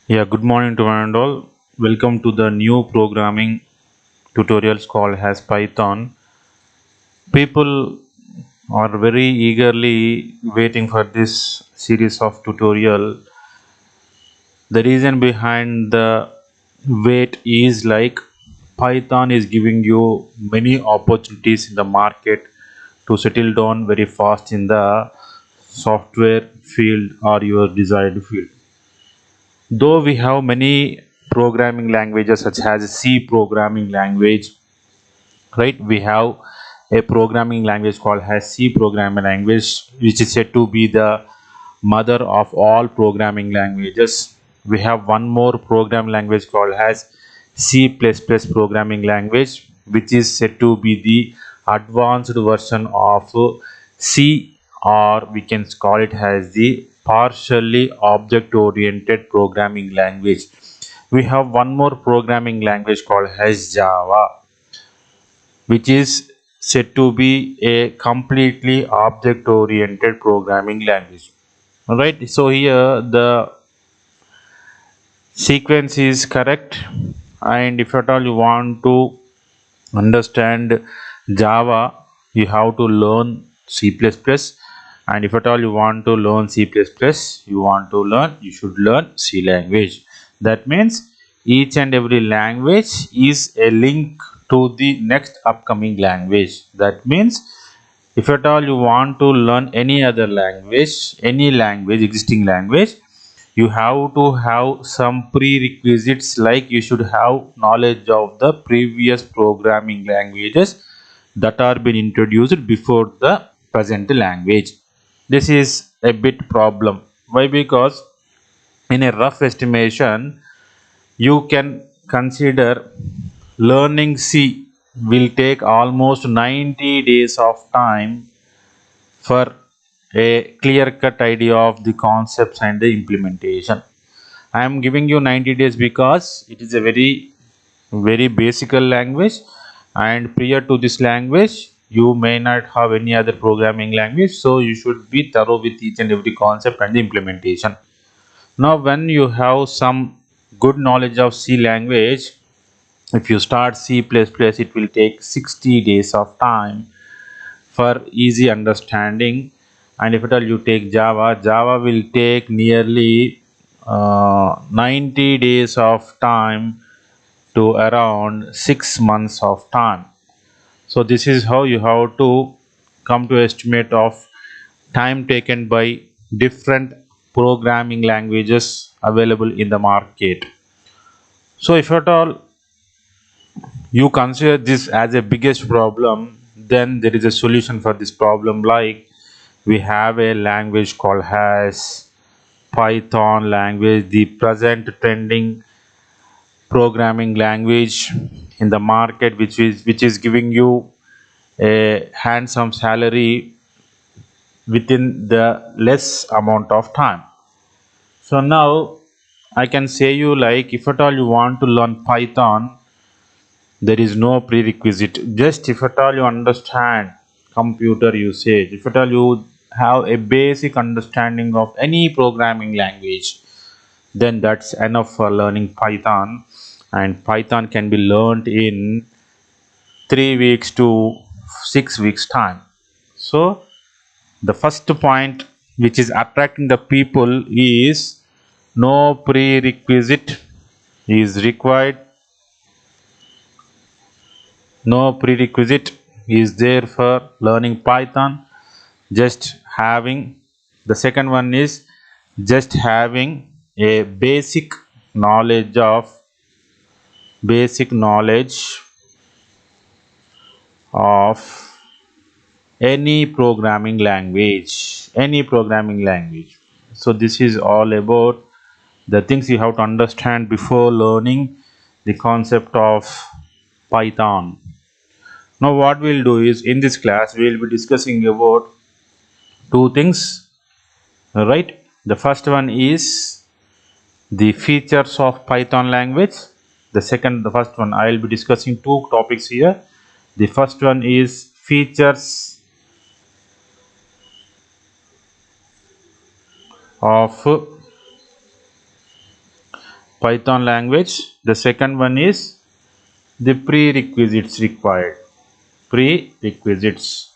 Yeah, good morning to one and all. Welcome to the new programming tutorials called as Python. People are very eagerly waiting for this series of tutorial. The reason behind the wait is like Python is giving you many opportunities in the market to settle down very fast in the software field or your desired field. Though we have many programming languages such as C programming language, right? We have a programming language called as C programming language, which is said to be the mother of all programming languages. We have one more programming language called as C++ programming language, which is said to be the advanced version of C, or we can call it as the partially object oriented programming language. We have one more programming language called as Java, which is said to be a completely object oriented programming language. All right, so here the sequence is correct, and if at all you want to understand Java, you have to learn C++, and if at all you want to learn C++, you should learn C language. That means each and every language is a link to the next upcoming language. That means if at all you want to learn any other language, any language, existing language, you have to have some prerequisites, like you should have knowledge of the previous programming languages that are been introduced before the present language. This is a bit problem. Why? Because in a rough estimation, you can consider learning C will take almost 90 days of time for a clear cut idea of the concepts and the implementation. I am giving you 90 days because it is a very basic language, and prior to this language you may not have any other programming language, so you should be thorough with each and every concept and the implementation. Now when you have some good knowledge of C language, if you start C++, it will take 60 days of time for easy understanding. And if at all you take Java will take nearly 90 days of time to around 6 months of time. So this is how you have to come to estimate of time taken by different programming languages available in the market. So if at all you consider this as a biggest problem, then there is a solution for this problem. Like, we have a language called as Python language, the present trending programming language in the market, which is giving you a handsome salary within the less amount of time. So now I can say you, like, if at all you want to learn Python, there is no prerequisite. Just if at all you understand computer usage, if at all you have a basic understanding of any programming language, then that's enough for learning Python. And Python can be learned in 3 weeks to 6 weeks time. So the first point which is attracting the people is no prerequisite is required. No prerequisite is there for learning Python. Just having, the second one is just having a basic knowledge of any programming language. So this is all about the things you have to understand before learning the concept of Python. Now what we'll do is, in this class we'll be discussing about two things, right? The first one is the features of Python language. The first one, I will be discussing two topics here. The first one is features of Python language. The second one is the prerequisites required. Prerequisites,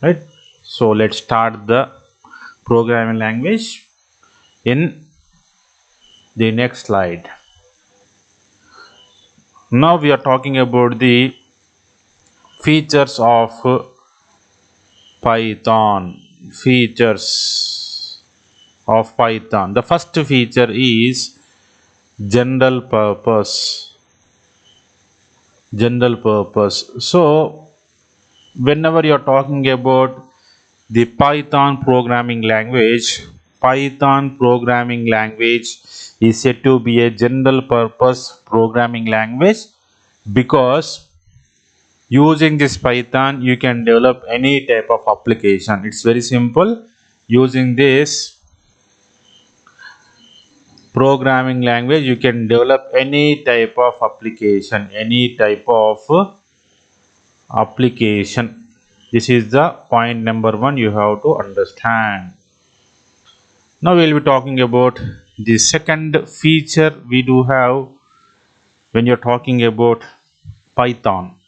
right? So let's start the programming language in the next slide. Now we are talking about the features of Python. Features of Python. The first feature is general purpose. General purpose. So whenever you are talking about the Python programming language is said to be a general purpose programming language because using this Python you can develop any type of application. It's very simple. Using this programming language you can develop any type of application, This is the point number one you have to understand. Now we will be talking about the second feature we do have when you're talking about Python.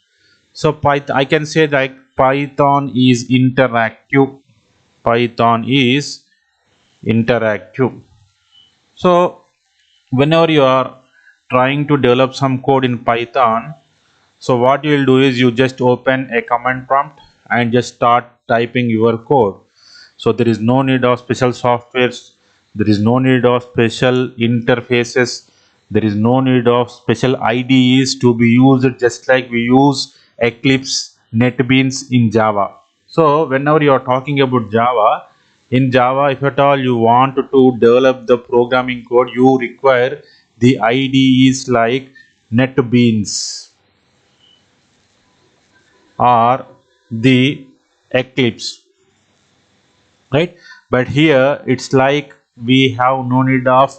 So Python, I can say that Python is interactive. Python is interactive. So whenever you are trying to develop some code in Python, so what you will do is you just open a command prompt and just start typing your code. So there is no need of special softwares, there is no need of special interfaces, there is no need of special IDEs to be used, just like we use Eclipse, NetBeans in Java. So whenever you are talking about Java, in Java, if at all you want to develop the programming code, you require the IDEs like NetBeans or the Eclipse, right? But here it's like we have no need of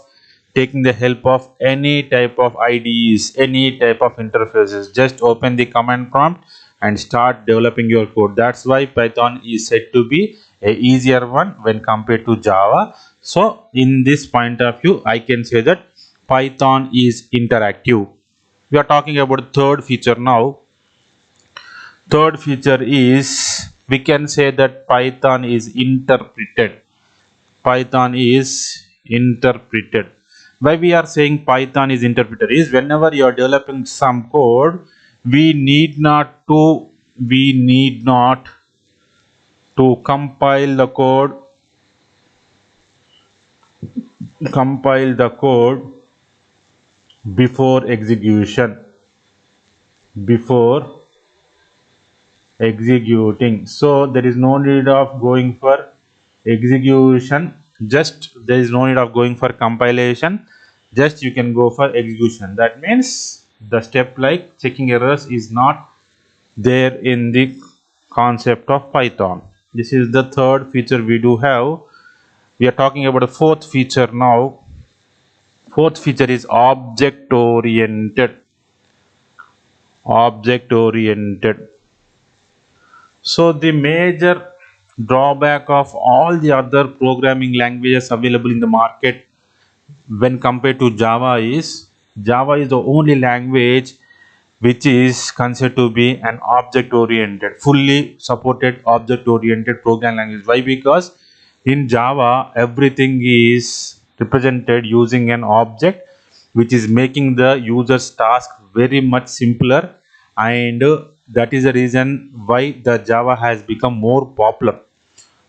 taking the help of any type of IDEs, any type of interfaces. Just open the command prompt and start developing your code. That's why Python is said to be a easier one when compared to Java. So in this point of view, I can say that Python is interactive. We are talking about third feature now. Third feature is, we can say that Python is interpreted. Python is interpreted. Why we are saying Python is interpreted is whenever you are developing some code, we need not to compile the code before execution, before executing. So there is no need of going for execution, just there is no need of going for compilation, just you can go for execution. That means the step like checking errors is not there in the concept of Python. This is the third feature we do have. We are talking about the fourth feature now. Fourth feature is object oriented. Object oriented. So the major drawback of all the other programming languages available in the market when compared to Java is the only language which is considered to be an object oriented, fully supported object oriented program language. Why? Because in Java everything is represented using an object, which is making the user's task very much simpler, and that is the reason why the Java has become more popular.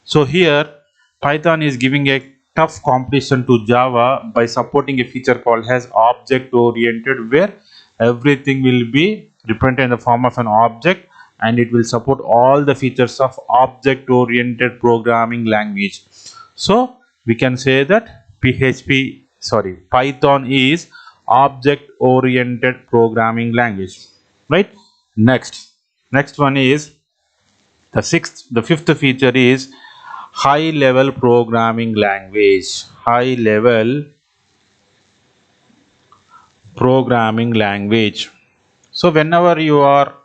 So here Python is giving a tough competition to Java by supporting a feature called as object oriented, where everything will be represented in the form of an object and it will support all the features of object oriented programming language. So we can say that Python is object oriented programming language, right? Next one is the fifth feature is high level programming language. High level programming language. So whenever you are,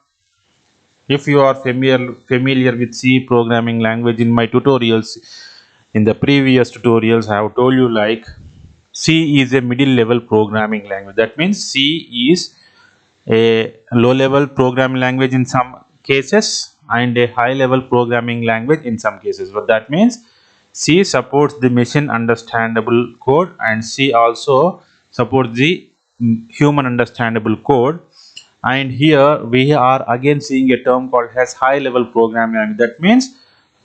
if you are familiar with C programming language, in my tutorials, in the previous tutorials I have told you like C is a middle level programming language. That means C is a low level programming language in some cases and a high level programming language in some cases. But that means C supports the machine understandable code, and C also supports the human understandable code. And here we are again seeing a term called as high level programming language. That means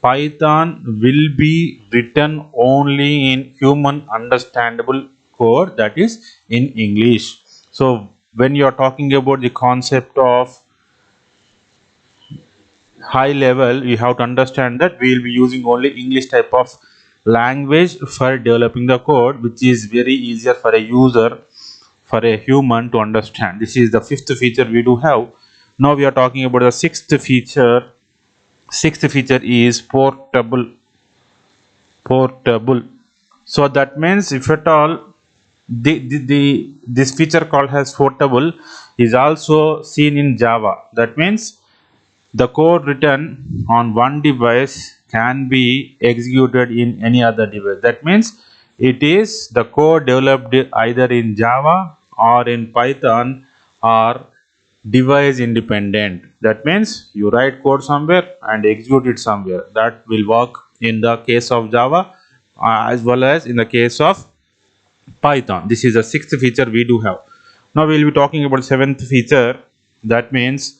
Python will be written only in human understandable code, that is in English. So when you are talking about the concept of high level, you have to understand that we will be using only English type of language for developing the code, which is very easier for a user, for a human to understand. This is the fifth feature we do have. Now we are talking about the sixth feature. Sixth feature is portable. So that means if at all this feature called as portable is also seen in Java. That means the code written on one device can be executed in any other device. That means it is the code developed either in Java or in Python or device independent. That means you write code somewhere and execute it somewhere. That will work in the case of Java as well as in the case of Python. This is the sixth feature we do have. Now we will be talking about seventh feature. That means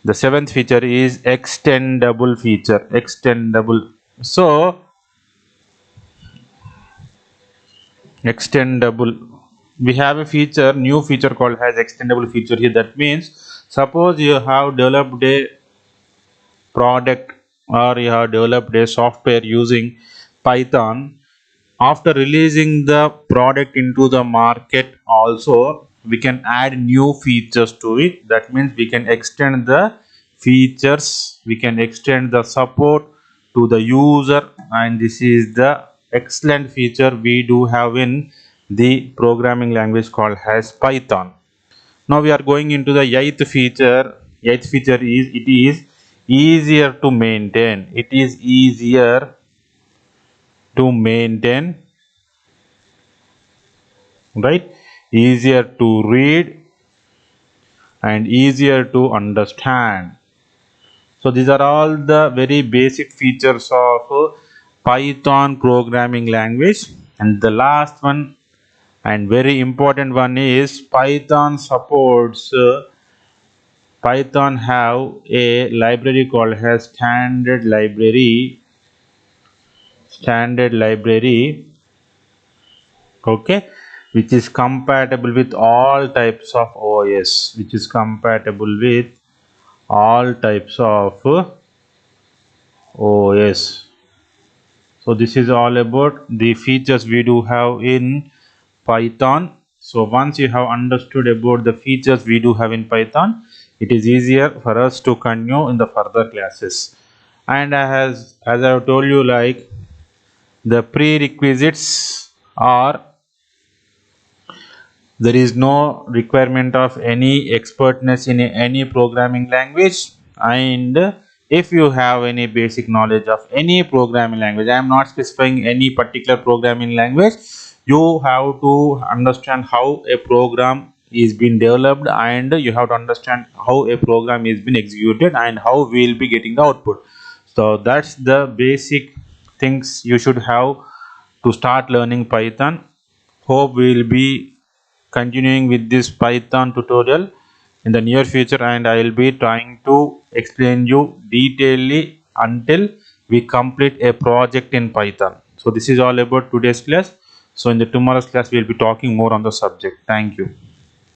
the seventh feature is extendable feature. Extendable. So extendable, we have a feature, new feature called as extendable feature here. That means suppose you have developed a product or you have developed a software using Python. After releasing the product into the market also, we can add new features to it. That means we can extend the features, we can extend the support to the user, and this is the excellent feature we do have in the programming language called as Python. Now we are going into the eighth feature. Eighth feature is it is easier to maintain. It is easier to maintain, right? Easier to read and easier to understand. So these are all the very basic features of Python programming language. And the last one and very important one is Python supports Python have a library called as standard library, okay, which is compatible with all types of OS, which is compatible with all types of OS. So this is all about the features we do have in Python. So once you have understood about the features we do have in Python, it is easier for us to continue in the further classes. And as I have told you, like the prerequisites are there is no requirement of any expertness in any programming language, and if you have any basic knowledge of any programming language, I am not specifying any particular programming language, you have to understand how a program is being developed, and you have to understand how a program is being executed and how we will be getting the output. So that's the basic things you should have to start learning Python. Hope we will be continuing with this Python tutorial in the near future, and I will be trying to explain you detailedly until we complete a project in Python. So this is all about today's class. So in the tomorrow's class we will be talking more on the subject. Thank you.